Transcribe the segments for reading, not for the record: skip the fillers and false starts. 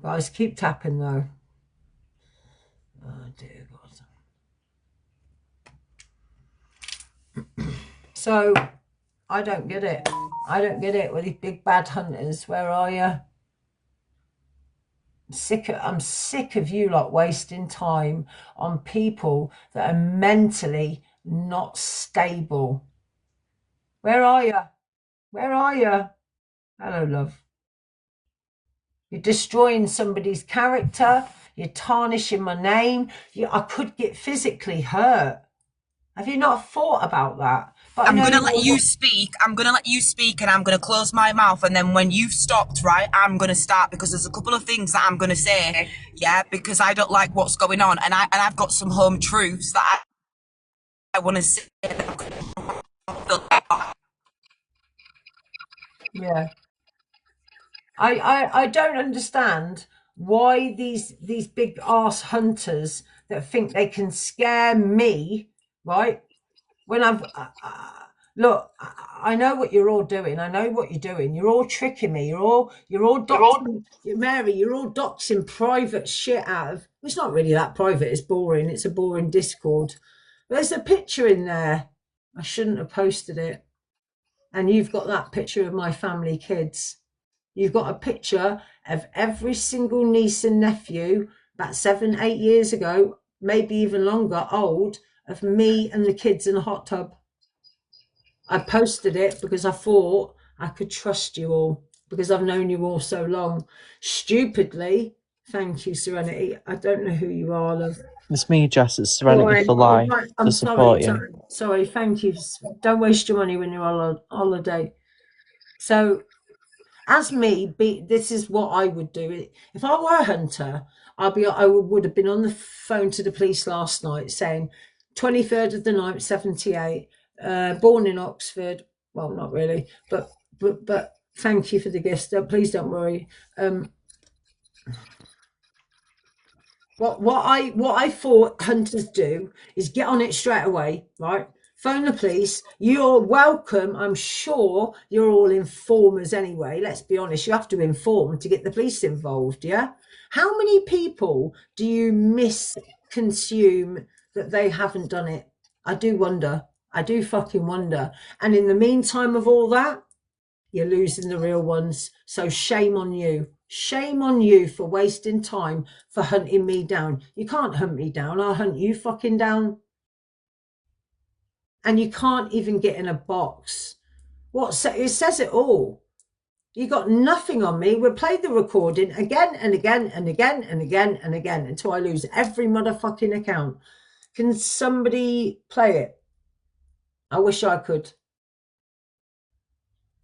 Guys, keep tapping though. Oh dear God. So I don't get it. I don't get it with these big bad hunters. Where are you? I'm sick of you lot wasting time on people that are mentally not stable. Where are you? Where are you? Hello, love. You're destroying somebody's character. You're tarnishing my name. I could get physically hurt. Have you not thought about that? But I I'm know gonna let you're. you speak. I'm gonna let you speak, and I'm gonna close my mouth. And then when you've stopped, right, I'm gonna start because there's a couple of things that I'm gonna say. Yeah, because I don't like what's going on, and I've got some home truths that I want to say. Yeah. I don't understand why these big ass hunters that think they can scare me, right? When look, I know what you're all doing. I know what you're doing. You're all tricking me. You're all doxing, Mary. You're all doxing private shit out of. It's not really that private. It's boring. It's a boring Discord. There's a picture in there. I shouldn't have posted it. And you've got that picture of my family kids. You've got a picture of every single niece and nephew, about 7, 8 years ago, maybe even longer, old, of me and the kids in a hot tub. I posted it because I thought I could trust you all because I've known you all so long. Stupidly, thank you, Serenity. I don't know who you are, love. It's me, Jess. It's Go Serenity on. for Oh, Life right. to I'm sorry. support you. Sorry. Thank you. Don't waste your money when you're on holiday. So, as me, this is what I would do. If I were a hunter, I would have been on the phone to the police last night saying 23rd of the 9th, 78, born in Oxford. Well, not really, but thank you for the gift. Please don't worry. What I thought hunters do is get on it straight away, right? Phone the police. You're welcome. I'm sure you're all informers anyway. Let's be honest. You have to inform to get the police involved. Yeah. How many people do you misconsume that they haven't done it? I do wonder. I do fucking wonder. And in the meantime of all that, you're losing the real ones. So shame on you. Shame on you for wasting time for hunting me down. You can't hunt me down. I'll hunt you fucking down. And you can't even get in a box. It says it all. You got nothing on me. We'll play the recording again and again and again and again and again until I lose every motherfucking account. Can somebody play it? I wish I could.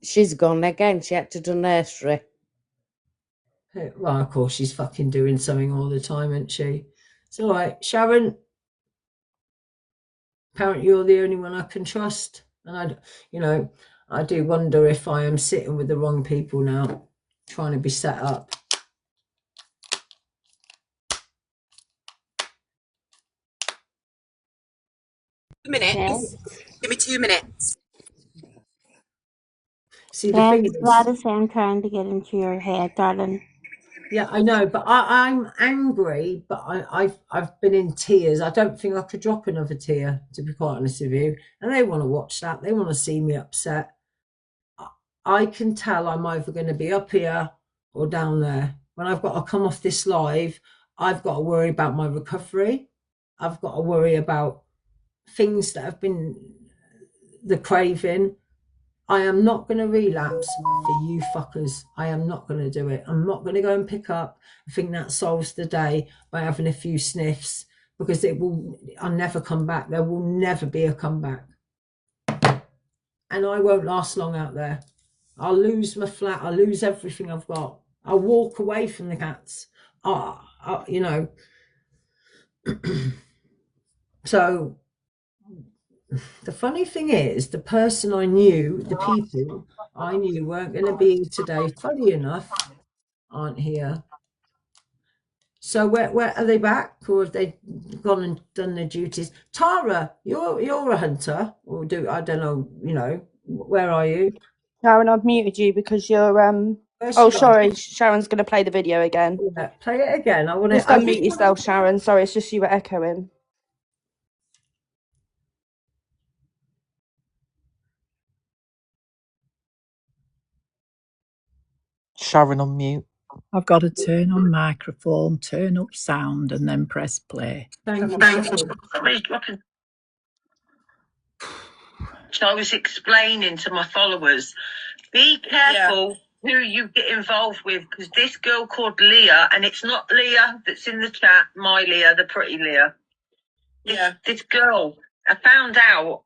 She's gone again. She had to do nursery. Well, of course, she's fucking doing something all the time, isn't she? It's all right. Sharon, apparently you're the only one I can trust. And I do wonder if I am sitting with the wrong people now, trying to be set up. Minutes. Give me 2 minutes. See, the thing That's is, Gladys, I'm trying to get into your head, darling. yeah, I know, but I'm angry, but I've been in tears. I don't think I could drop another tear, to be quite honest with you. And they want to watch that. They want to see me upset. I can tell I'm either going to be up here or down there. When I've got to come off this live, I've got to worry about my recovery. I've got to worry about things that have been the craving. I am not going to relapse for you fuckers. I am not going to do it. I'm not going to go and pick up. I think that solves the day by having a few sniffs because I'll never come back. There will never be a comeback. And I won't last long out there. I'll lose my flat. I'll lose everything I've got. I'll walk away from the cats. So the funny thing is, the people I knew weren't going to be here today, funny enough, aren't here. So where are they back, or have they gone and done their duties? Tara, you're a hunter, I don't know, where are you? Karen, I've muted you because you're Where's Oh, she gone? sorry, Sharon's going to play the video again. Yeah, play it again. I want Just to unmute yourself, Sharon. Sorry, it's just you were echoing. Sharon on mute. I've got to turn on microphone, turn up sound, and then press play. Thank you. So I was explaining to my followers, be careful who you get involved with, because this girl called Leah, and it's not Leah that's in the chat, my Leah, the pretty Leah. Yeah. This girl, I found out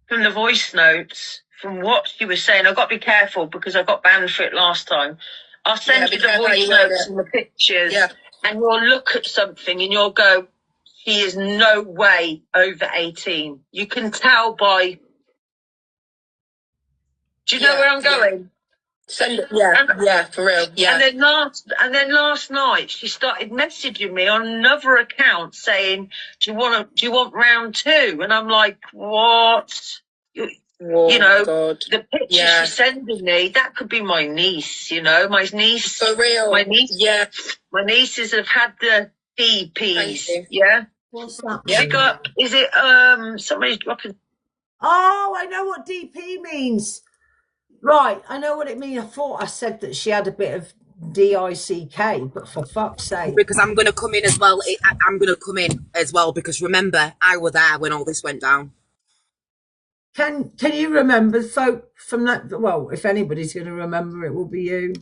from the voice notes, from what she was saying. I've got to be careful because I got banned for it last time. I'll send you the voice notes and the pictures, and you'll look at something and you'll go, she is no way over 18. You can tell by... Do you know where I'm going? Send it. Yeah, for real. Yeah. And then last night she started messaging me on another account saying, "Do you want round two?" And I'm like, "What?" You know, God. The picture she's sending me, that could be my niece. You know, my niece. For real. My niece. Yeah. My nieces have had the DPs. Yeah. What's that? Is it somebody's dropping? Oh, I know what DP means. Right, I know what it means. I thought I said that she had a bit of DICK, but for fuck's sake. Because I'm going to come in as well. I'm going to come in as well because remember, I was there when all this went down. Can you remember? So from that, well, if anybody's going to remember, it will be you.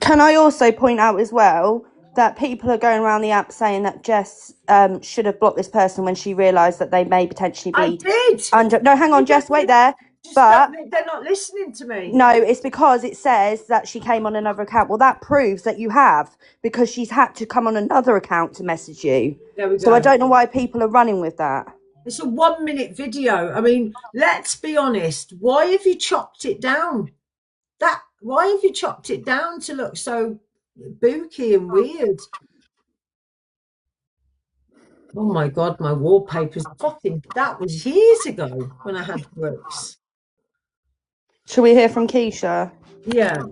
Can I also point out as well that people are going around the app saying that Jess should have blocked this person when she realised that they may potentially be... I did! No, hang on, Jess, wait there. But they're not listening to me. No, it's because it says that she came on another account. Well, that proves that you have, because she's had to come on another account to message you. There we go. So I don't know why people are running with that. It's a 1 minute video. I mean, let's be honest. Why have you chopped it down? Why have you chopped it down to look so booky and weird? Oh my God, my wallpaper's fucking... That was years ago when I had Brooks. Shall we hear from Keisha? Yeah.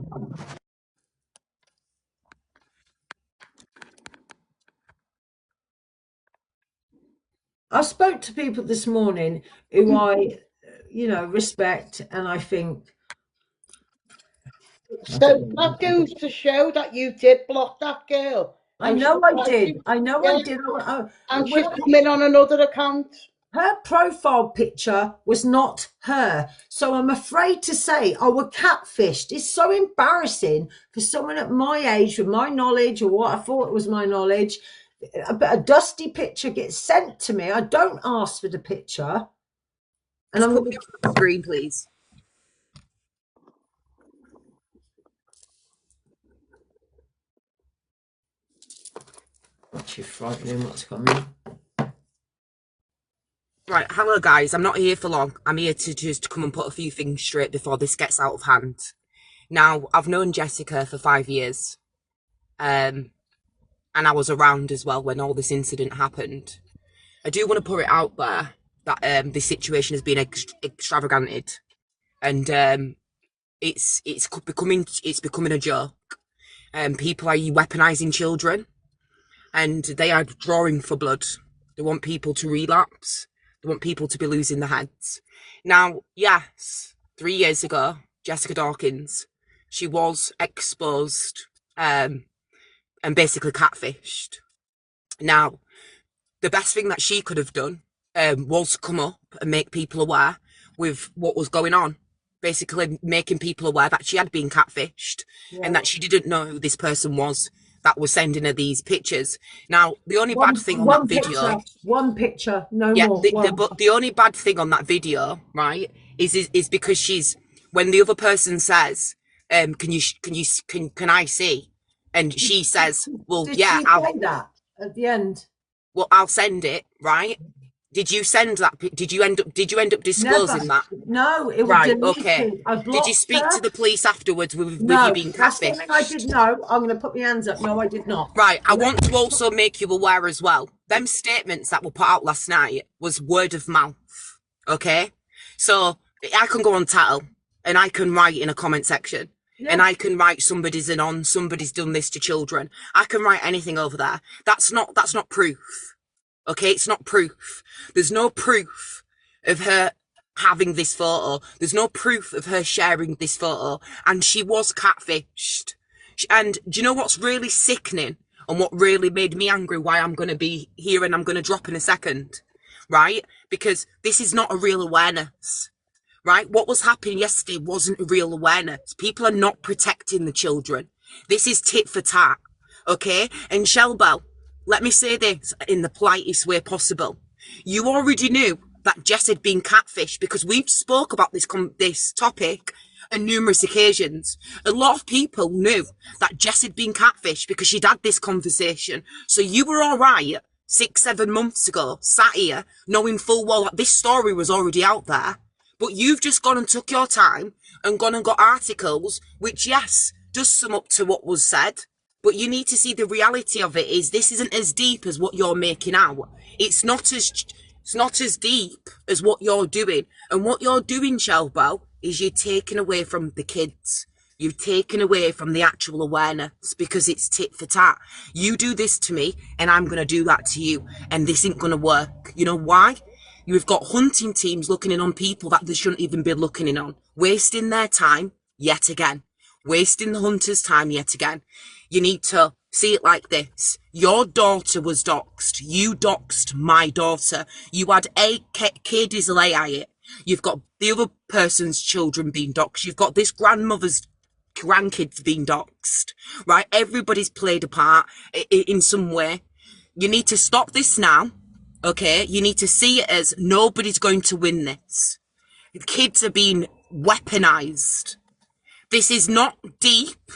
I spoke to people this morning who I, respect, and I think... So that goes to show that you did block that girl. I know I did. I know I did. And she's coming on another account. Her profile picture was not her. So I'm afraid to say I was catfished. It's so embarrassing for someone at my age with my knowledge, or what I thought was my knowledge. A dusty picture gets sent to me. I don't ask for the picture. And I'm going to screen, please. Actually frightening what's coming. Right, hello guys, I'm not here for long. I'm here to just come and put a few things straight before this gets out of hand. Now, I've known Jessica for 5 years. And I was around as well when all this incident happened. I do want to put it out there that this situation has been extravaganted. And it's becoming a joke. People are weaponising children. And they are drawing for blood. They want people to relapse. They want people to be losing their heads. Now, yes, 3 years ago, Jessica Dawkins, she was exposed and basically catfished. Now, the best thing that she could have done was come up and make people aware with what was going on. Basically making people aware that she had been catfished and that she didn't know who this person was that was sending her these pictures. Now, the only bad thing on that video... One picture, no more. But the only bad thing on that video, right, is because she's... When the other person says, can I see? And she says, well, Did yeah, she say that at the end? Well, I'll send it, right? Did you send that? Did you end up disclosing that? No, it was right. deleted. Okay. Did you speak to the police afterwards with you being catfished? That's something I did know. I'm going to put my hands up. No, I did not. Right. I want to also make you aware as well. Them statements that were put out last night was word of mouth. Okay. So I can go on Tattle and I can write in a comment section. and I can write somebody's somebody's done this to children. I can write anything over there. That's not proof. Okay, it's not proof. There's no proof of her having this photo. There's no proof of her sharing this photo. And she was catfished. And do you know what's really sickening and what really made me angry, why I'm going to be here and I'm going to drop in a second, right? Because this is not a real awareness, right? What was happening yesterday wasn't a real awareness. People are not protecting the children. This is tit for tat, okay? And Shelbel, let me say this in the politest way possible. You already knew that Jess had been catfished because we've spoke about this topic on numerous occasions. A lot of people knew that Jess had been catfished because she'd had this conversation. So you were all right 6-7 months ago, sat here, knowing full well that this story was already out there. But you've just gone and took your time and gone and got articles, which, yes, does sum up to what was said. But you need to see the reality of it is this isn't as deep as what you're making out. It's not as deep as what you're doing. And what you're doing, Shelbo, is you're taking away from the kids. You've taken away from the actual awareness because it's tit for tat. You do this to me and I'm going to do that to you. And this ain't going to work. You know why? You've got hunting teams looking in on people that they shouldn't even be looking in on. Wasting their time yet again. Wasting the hunters' time yet again. You need to see it like this. Your daughter was doxed. You doxed my daughter. You had 8 kids lay at it. You've got the other person's children being doxed. You've got this grandmother's grandkids being doxed. Right? Everybody's played a part in some way. You need to stop this now. Okay? You need to see it as nobody's going to win this. The kids are being weaponized. This is not deep.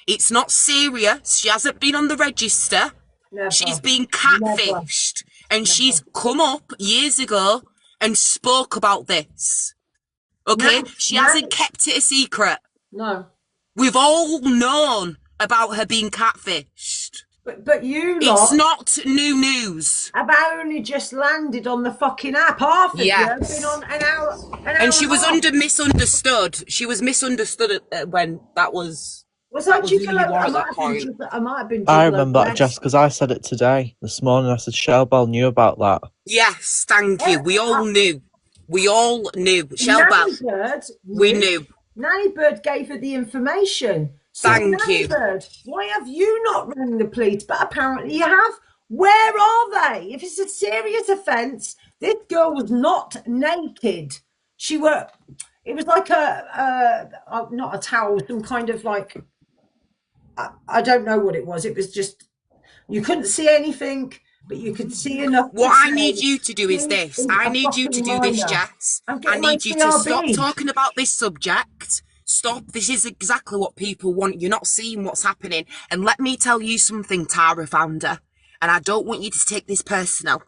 It's not serious. She hasn't been on the register. Never. She's been catfished. And she's come up years ago and spoke about this. Okay? She hasn't kept it a secret. No. We've all known about her being catfished. But you lot... It's not new news. I've only just landed on the fucking app. Half of you have been on an hour and she was misunderstood. She was misunderstood when that was... Was that I might have been... I remember that, Jess, because I said it today, this morning. I said Shelbel knew about that. Yes, thank you. We all knew. We all knew. Shelbel, we knew. Nanny Bird gave her the information. So thank you. Bird, why have you not rang the police? But apparently you have. Where are they? If it's a serious offence, this girl was not naked. It was like not a towel, some kind of like... I don't know what it was. It was just, you couldn't see anything, but you could see enough. What I need you to do is this. I need you to do this, Jess. I need you to stop talking about this subject. Stop. This is exactly what people want. You're not seeing what's happening. And let me tell you something, Tara Founder. And I don't want you to take this personal,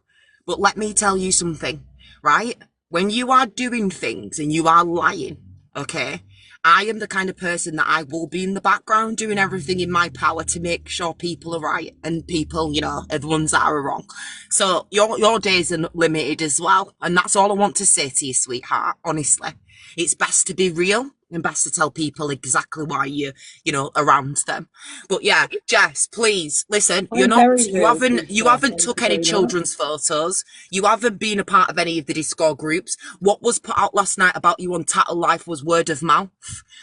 but let me tell you something, right? When you are doing things and you are lying, okay? I am the kind of person that I will be in the background doing everything in my power to make sure people are right and people, you know, are the ones that are wrong. So your days are limited as well. And that's all I want to say to you, sweetheart, honestly. It's best to be real and best to tell people exactly why you know, around them. But yeah, Jess, please listen. You haven't took any children's photos. You haven't been a part of any of the Discord groups. What was put out last night about you on Tattle Life was word of mouth.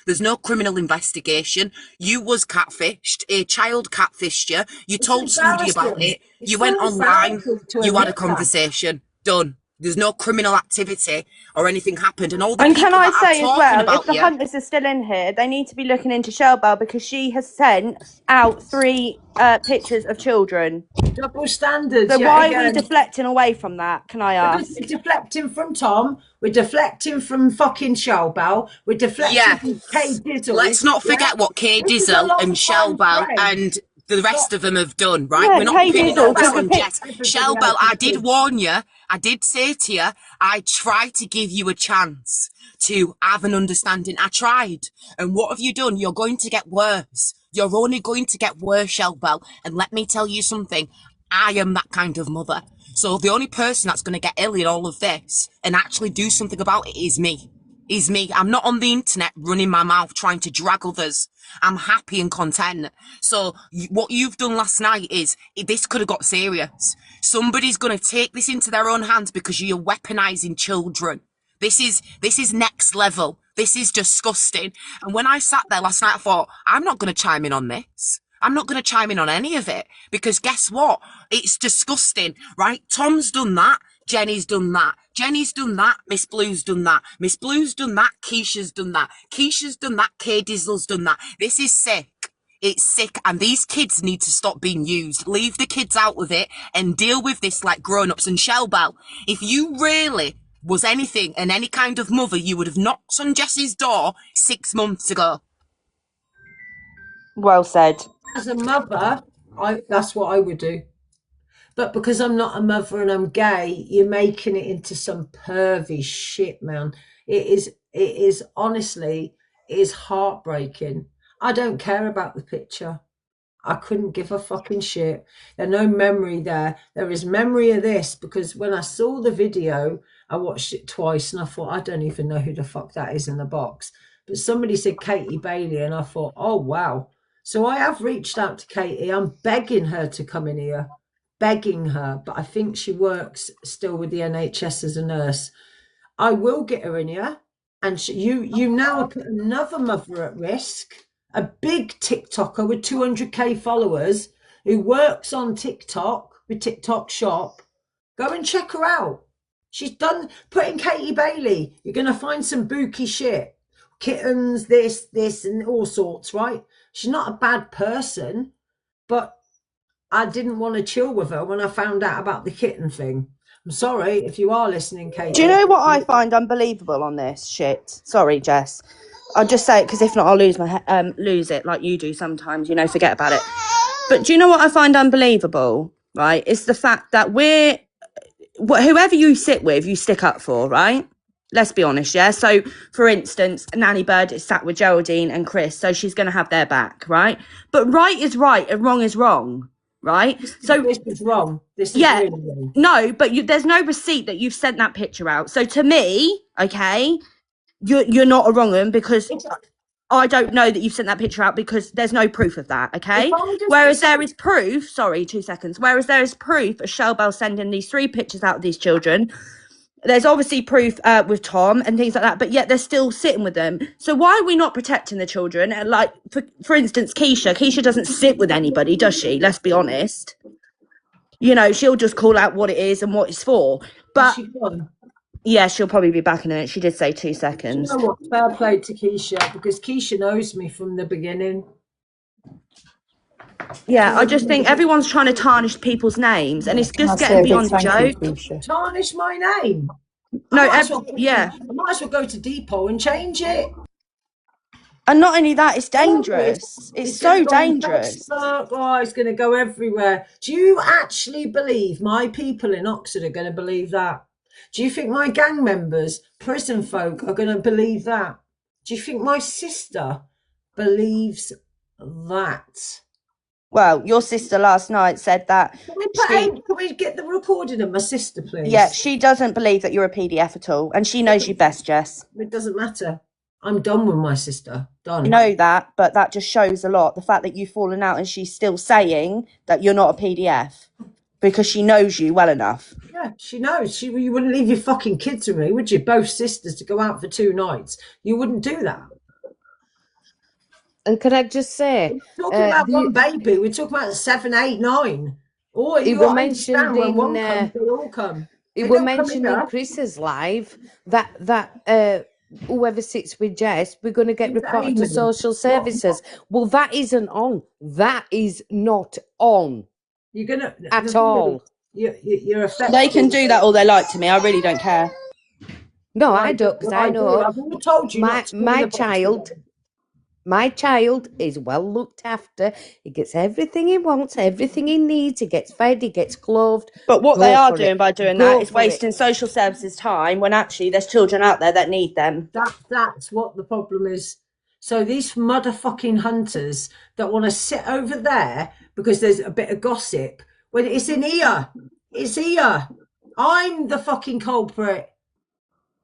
There's no criminal investigation. You was catfished. A child catfished you. You told somebody about it. You went online. You had a conversation. Done. There's no criminal activity or anything happened. And all the and can I say as well, if the hunters are still in here, they need to be looking into Shelbel because she has sent out 3 pictures of children. Double standards. So why are we deflecting away from that, can I ask? We're deflecting from Tom. We're deflecting from fucking Shelbel. We're deflecting from Kay Dizzle. Let's not forget what Kay Dizzle and Shelbel and the rest of them have done, right? Yeah, we're not pinning all this on Jess. Shelbel, I did warn you. I did say to you, I tried to give you a chance to have an understanding. I tried. And what have you done? You're going to get worse. You're only going to get worse, Shelbel. And let me tell you something. I am that kind of mother. So the only person that's going to get ill in all of this and actually do something about it is me. is me. I'm not on the internet running my mouth trying to drag others. I'm happy and content. So what you've done last night is, this could have got serious. Somebody's going to take this into their own hands because you're weaponizing children. This is next level. This is disgusting. And when I sat there last night, I thought, I'm not going to chime in on this. I'm not going to chime in on any of it because guess what? It's disgusting, right? Tom's done that. Jenny's done that. Jenny's done that. Miss Blue's done that. Miss Blue's done that. Keisha's done that. Keisha's done that. K Dizzle's done that. This is sick. It's sick, and these kids need to stop being used. Leave the kids out of it and deal with this like grown-ups. And Shell Bell, if you really was anything and any kind of mother, you would have knocked on Jess's door 6 months ago. Well said. As a mother, that's what I would do. But because I'm not a mother and I'm gay, you're making it into some pervy shit, man. It is honestly, it is heartbreaking. I don't care about the picture. I couldn't give a fucking shit. There's no memory there. There is memory of this because when I saw the video, I watched it twice and I thought, I don't even know who the fuck that is in the box. But somebody said Katie Bailey and I thought, oh, wow. So I have reached out to Katie. I'm begging her to come in here. Begging her, but I think she works still with the NHS as a nurse. I will get her in here, and you now have put another mother at risk. A big TikToker with 200k followers who works on TikTok with TikTok Shop. Go and check her out. She's done. Put in Katie Bailey. You're gonna find some booky shit, kittens, this, and all sorts. Right? She's not a bad person, but I didn't want to chill with her when I found out about the kitten thing. I'm sorry if you are listening, Katie. Do you know what I find unbelievable on this shit? Sorry, Jess. I'll just say it because if not, I'll lose it like you do sometimes. You know, forget about it. But do you know what I find unbelievable? Right, it's the fact that whoever you sit with, you stick up for. Right. Let's be honest, yeah? So, for instance, Nanny Bird is sat with Geraldine and Chris, so she's going to have their back, right? But right is right and wrong is wrong. Right, this is wrong. This is really wrong. No, but there's no receipt that you've sent that picture out. So to me, okay, you're not a wrong one because I don't know that you've sent that picture out because there's no proof of that. Okay, whereas there is proof. Sorry, 2 seconds. Whereas there is proof of Shell Bell sending these 3 pictures out of these children. There's obviously proof with Tom and things like that, but yet they're still sitting with them. So why are we not protecting the children? And like, for instance, Keisha doesn't sit with anybody, does she? Let's be honest. You know, she'll just call out what it is and what it's for. But yeah, she'll probably be back in a minute. She did say 2 seconds. You know what? Fair play to Keisha because Keisha knows me from the beginning. Yeah, I just think everyone's trying to tarnish people's names, and it's just getting beyond a joke. Tarnish my name? No, I might as well go to Depot and change it. And not only that, it's dangerous. It's so dangerous. Oh, it's going to go everywhere. Do you actually believe my people in Oxford are going to believe that? Do you think my gang members, prison folk, are going to believe that? Do you think my sister believes that? Well, your sister last night said that. Can we get the recording of my sister, please? Yeah, she doesn't believe that you're a PDF at all, and she knows you best, Jess. It doesn't matter. I'm done with my sister. Done. I know that, but that just shows a lot. The fact that you've fallen out and she's still saying that you're not a PDF because she knows you well enough. Yeah, she knows. You wouldn't leave your fucking kids with me, would you? Both sisters to go out for 2 nights. You wouldn't do that. And can I just say, we're talking about one baby. We're talking about 7, 8, 9. Oh, it were mentioned when one comes, they all come. It were mentioned in Chris's live that whoever sits with Jess, we're going to get reported to social services. Well, that isn't on. That is not on. You're gonna at all. You're affected. They can do that all they like to me. I really don't care. No, I don't, because I know. I've all told you my child is well looked after. He gets everything he wants, everything he needs. He gets fed, he gets clothed. But what they are doing by doing that is wasting social services time when actually there's children out there that need them. That's what the problem is. So these motherfucking hunters that want to sit over there because there's a bit of gossip, when it's in here. It's here. I'm the fucking culprit.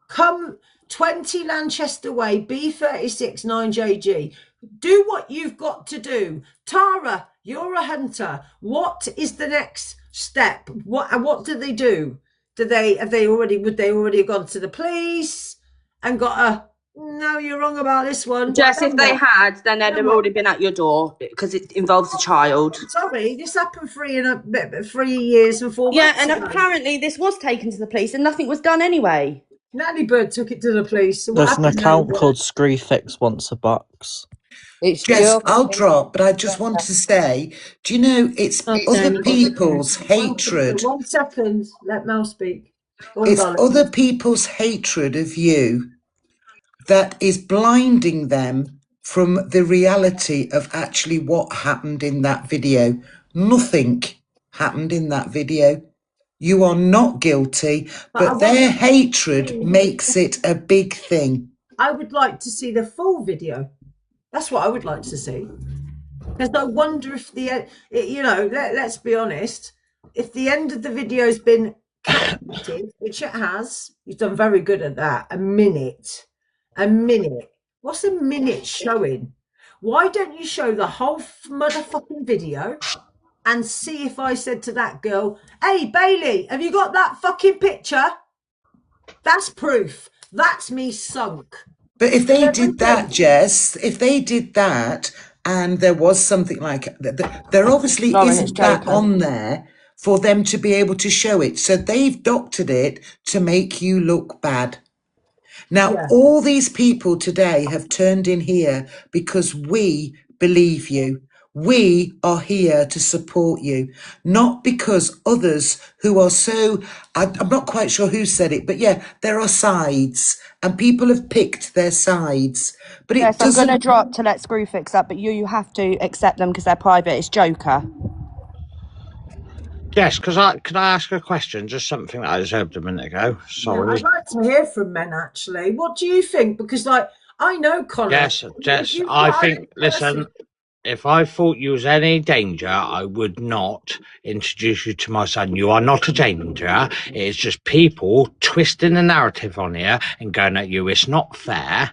come 20 Lanchester Way, B36 9JG. Do what you've got to do. Tara, you're a hunter. What is the next step? What do they do? Would they already have gone to the police and got a no, you're wrong about this one? Jess, if Then they what? had, then they'd Then have what? already been at your door because it involves a child. Sorry, this happened 3 years and 4 Yeah, months and ago. apparently this was taken to the police and nothing was done anyway. Nanny Bird took it to the police. So what There's an happened, account Nanny Bird? called Screefix Once a Box. It's Jess, joking. I'll drop, but I just wanted to say, do you know it's other people's hatred? 1 second. Let Mel speak. Go on, It's darling. other people's hatred of you that is blinding them from the reality of actually what happened in that video. Nothing happened in that video. You are not guilty, but their hatred makes it a big thing. I would like to see the full video. That's what I would like to see. Because I wonder if let's be honest, if the end of the video has been captured, which it has, you've done very good at that. A minute. What's a minute showing? Why don't you show the whole motherfucking video and see if I said to that girl, hey, Bailey, have you got that fucking picture? That's proof. That's me sunk. But if they did that, Jess, if they did that and there was something like that, there obviously isn't that on there for them to be able to show it. So they've doctored it to make you look bad. Now, all these people today have turned in here because we believe you. We are here to support you, not because others who are so, I'm not quite sure who said it, but yeah, there are sides and people have picked their sides. But it Yes, I'm doesn't. going to drop to let Screwfix up, but you have to accept them because they're private. It's Joker. Yes, can I ask a question? Just something that I observed a minute ago. Sorry. Yeah, I'd like to hear from men actually. What do you think? Because I know Connor. Yes, I think. Listen, if I thought you was any danger, I would not introduce you to my son. You are not a danger. It's just people twisting the narrative on here and going at you. It's not fair.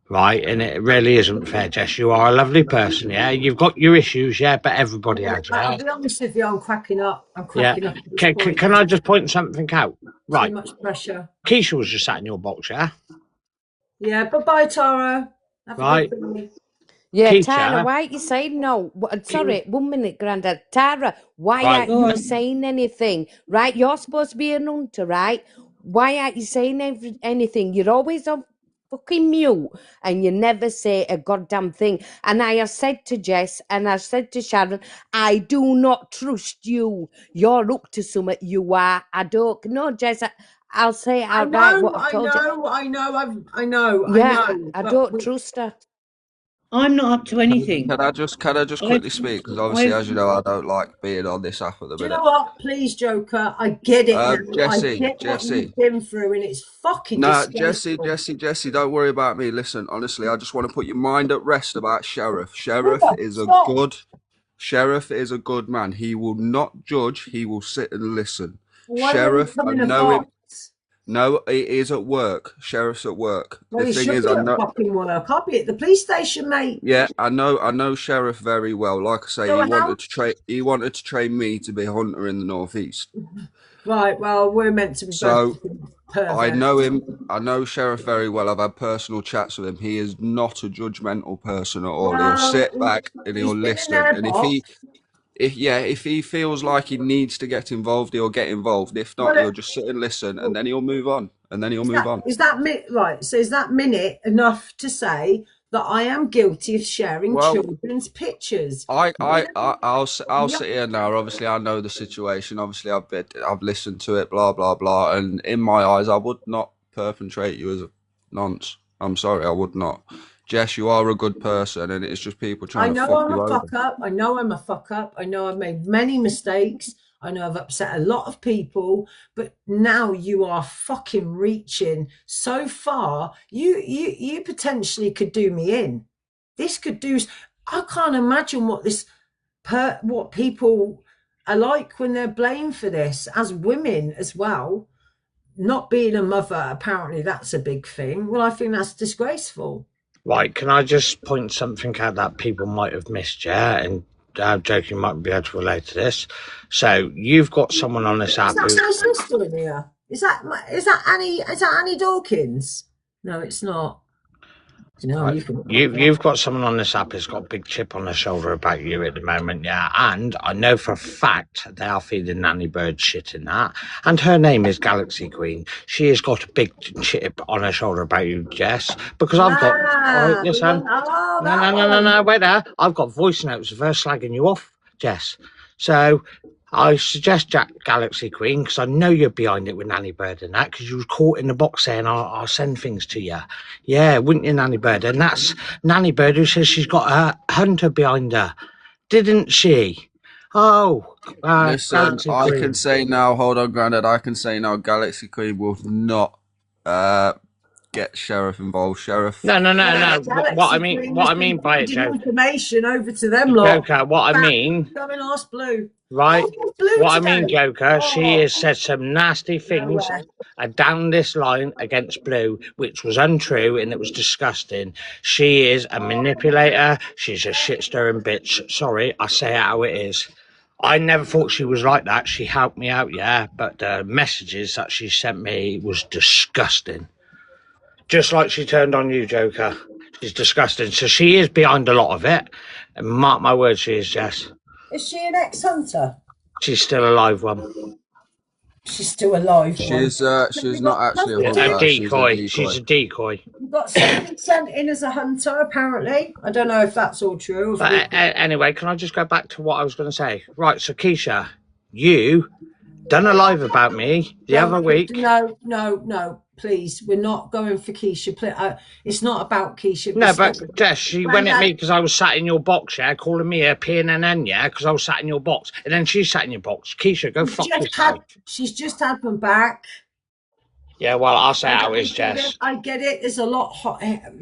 Right, and it really isn't fair, Jess. You are a lovely person, yeah. You've got your issues, yeah, but everybody has. Yeah? I'll be honest with you, I'm cracking up. Up. Can I just point something out? Right. Too much pressure. Keisha was just sat in your box, yeah? Yeah, bye-bye, Tara. Have right. a good Yeah, Keisha. Tara, why are you saying no? Sorry, 1 minute, Grandad. Tara, why aren't you saying anything? Right, you're supposed to be an hunter, right? Why aren't you saying anything? You're always on fucking mute and you never say a goddamn thing. And I have said to Jess and I said to Sharon, I do not trust you. You're up to something, you are. I don't. No, Jess, I'll say it outright what I've told you. I know. Yeah, I don't trust her. I'm not up to anything. Can I just quickly speak? Because obviously, as you know, I don't like being on this app at the minute. Do you know what? Please, Joker, I get it now. Jessie, I get what you've been through, and it's fucking disgraceful. Jessie, don't worry about me. Listen, honestly, I just want to put your mind at rest about Sheriff. Sheriff is a good man. He will not judge. He will sit and listen. Sheriff, I know him. No, he is at work. Sheriff's at work. Well, the thing is, I know fucking work. I'll be at the police station, mate. Yeah, I know Sheriff very well. Like I say, he wanted to train me to be a hunter in the northeast. Right. Well, we're meant to be. So I know him. I know Sheriff very well. I've had personal chats with him. He is not a judgmental person at all. He'll sit back and he'll listen. And if he feels like he needs to get involved, he'll get involved. If not, he'll just sit and listen, and then he'll move on. Is that right? So is that minute enough to say that I am guilty of sharing children's pictures? I'll sit here now. Obviously, I know the situation. Obviously, I've listened to it. Blah blah blah. And in my eyes, I would not perpetrate you as a nonce. I'm sorry, I would not. Jess, you are a good person, and it's just people trying to fuck you over. I know I'm a fuck up. I know I'm a fuck up. I know I've made many mistakes. I know I've upset a lot of people, but now you are fucking reaching so far. You potentially could do me in. This could do. I can't imagine what people are like when they're blamed for this, as women as well. not being a mother, apparently that's a big thing. Well, I think that's disgraceful. Right, can I just point something out that people might have missed, yeah? And I'm joking, might be able to relate to this. So you've got someone on this app Is who... that my sister in here? Is that Annie? Is that Annie Dawkins? No, it's not. No, Right. You've got someone on this app who's got a big chip on their shoulder about you at the moment, yeah. And I know for a fact they are feeding Nanny Bird shit in that. And her name is Galaxy Queen. She has got a big chip on her shoulder about you, Jess. Because I've got... Oh, listen. No, wait there. I've got voice notes of her slagging you off, Jess. So I suggest Jack Galaxy Queen, because I know you're behind it with Nanny Bird and that, because you was caught in the box saying I'll send things to you. Yeah, wouldn't you, Nanny Bird? And that's Nanny Bird who says she's got a hunter behind her, didn't she? Oh, Listen, Galaxy I Queen. can say now, hold on, Grandad, I can say now, Galaxy Queen will not get Sheriff involved. Sheriff. No. What I mean by it, Joe. Information over to them lot. Joker, what I mean... Go and ask Blue. Right. Blue What I today. mean, Joker, she has said some nasty things down this line against Blue, which was untrue and it was disgusting. She is a manipulator. She's a shit-stirring bitch. Sorry, I say it how it is. I never thought she was like that. She helped me out, yeah, but the messages that she sent me was disgusting. Just like she turned on you, Joker. She's disgusting. So she is behind a lot of it. And mark my words, she is, Jess. Is she an ex-hunter? She's still a live one. She's still alive. She's not actually a hunter. Decoy. She's a decoy. You've got somebody sent in as a hunter, apparently. I don't know if that's all true. But anyway, can I just go back to what I was going to say? Right, so Keisha, you done a live about me the other week. No, please. We're not going for Keisha. It's not about Keisha. No, but Jess, she went at me because I was sat in your box, yeah, calling me a PNN, yeah, because I was sat in your box. And then she sat in your box. Keisha, go fuck yourself. She's just had them back. Yeah, well, I'll say how it is, Jess. I get it. There's a lot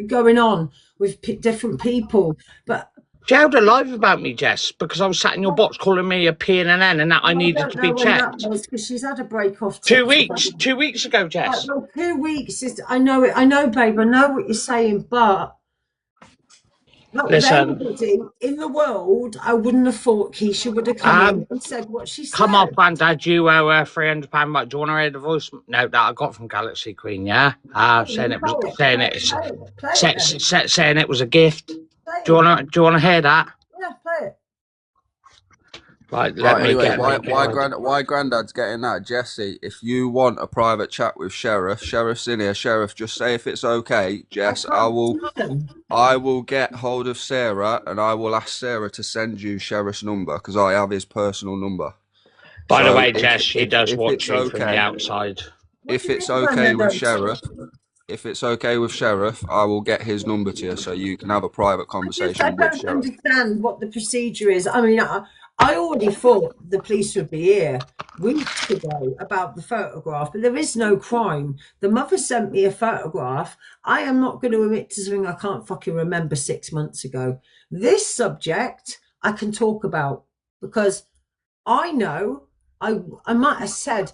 going on with different people, but... She held a live about me, Jess, because I was sat in your box calling me a PNN and that I needed to be checked. Because she's had a break off. 2 weeks. 2 weeks ago, Jess. Well, 2 weeks is... I know it. I know, babe. I know what you're saying, but... Listen, anybody in the world, I wouldn't have thought Keisha would have come in and said what she said. Come on, Granddad, you owe £300. Right, do you want to hear the voice note that I got from Galaxy Queen? Yeah, saying it was a gift. Do you want to hear that? Yeah, play it. Right, anyway, why Granddad's getting that, Jesse? If you want a private chat with Sheriff's in here. Sheriff, just say if it's okay, Jess. I will get hold of Sarah and I will ask Sarah to send you Sheriff's number because I have his personal number. By the way, Jess, she does watch you from the outside. If it's okay with Sheriff, I will get his number to you so you can have a private conversation with Sheriff. I don't understand what the procedure is. I mean, I already thought the police would be here weeks ago about the photograph, but there is no crime. The mother sent me a photograph. I am not going to admit to something I can't fucking remember 6 months ago. This subject I can talk about because I know I might have said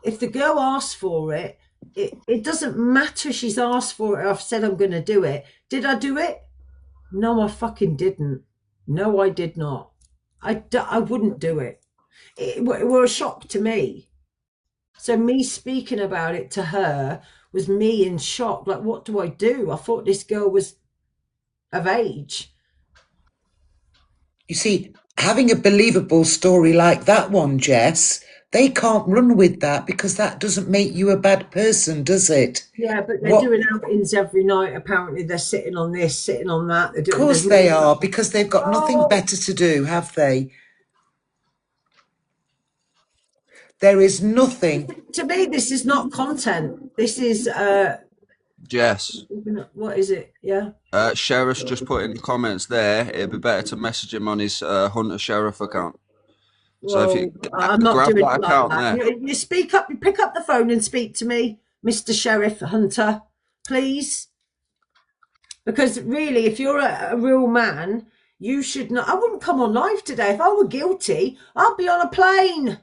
if the girl asked for it, it doesn't matter if she's asked for it. I've said I'm going to do it. Did I do it? No, I fucking didn't. No, I did not. I wouldn't do it. It were a shock to me. So me speaking about it to her was me in shock. Like, what do I do? I thought this girl was of age. You see, having a believable story like that one, Jess, they can't run with that because that doesn't make you a bad person, does it? Yeah, but they're doing outings every night. Apparently, they're sitting on this, sitting on that. Of course they are, because they've got nothing better to do, have they? There is nothing. To me, this is not content. This is... Jess. What is it? Yeah. Sheriff's just put in the comments there. It'd be better to message him on his Hunter Sheriff account. Well, so if you I'm not grab doing that account there. You speak up. You pick up the phone and speak to me, Mr. Sheriff Hunter, please. Because really, if you're a real man, you should not. I wouldn't come on live today if I were guilty. I'd be on a plane.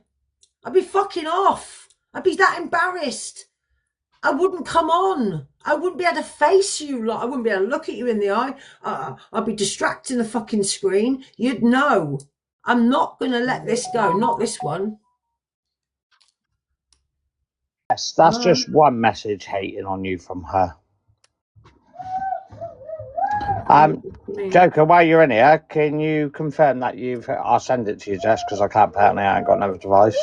I'd be fucking off. I'd be that embarrassed. I wouldn't come on. I wouldn't be able to face you. Like, I wouldn't be able to look at you in the eye. I'd be distracting the fucking screen. You'd know. I'm not going to let this go. Not this one. Yes, that's just one message hating on you from her. Joker, while you're in here, can you confirm that I'll send it to you, Jess, because I can't apparently I ain't got another device.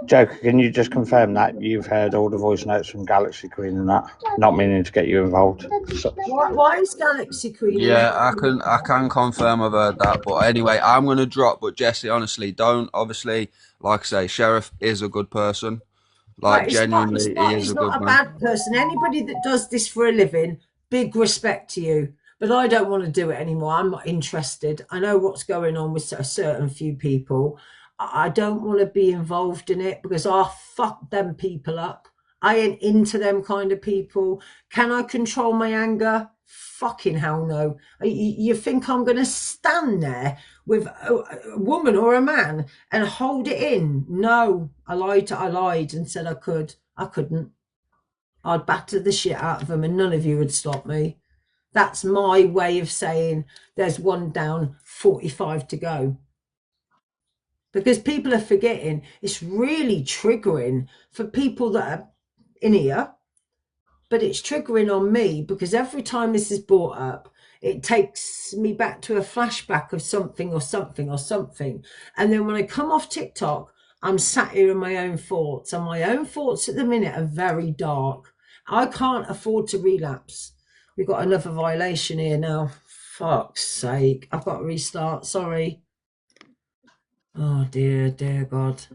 Joker, can you just confirm that you've heard all the voice notes from Galaxy Queen and that? Not meaning to get you involved. Why is Galaxy Queen? Yeah, I can confirm I've heard that. But anyway, I'm gonna drop. But Jesse, honestly, don't. Obviously, like I say, Sheriff is a good person. Like, genuinely, he is He's a not good a man. bad person. Anybody that does this for a living, big respect to you. But I don't want to do it anymore. I'm not interested. I know what's going on with a certain few people. I don't want to be involved in it because I'll fuck them people up. I ain't into them kind of people. Can I control my anger? Fucking hell no. You think I'm going to stand there with a woman or a man and hold it in? No, I lied and said I could. I couldn't. I'd batter the shit out of them and none of you would stop me. That's my way of saying there's one down, 45 to go. Because people are forgetting, it's really triggering for people that are in here, but it's triggering on me because every time this is brought up, it takes me back to a flashback of something or something or something. And then when I come off TikTok, I'm sat here in my own thoughts, and my own thoughts at the minute are very dark. I can't afford to relapse. We've got another violation here now. Fuck's sake. I've got to restart. Sorry. Oh, dear God.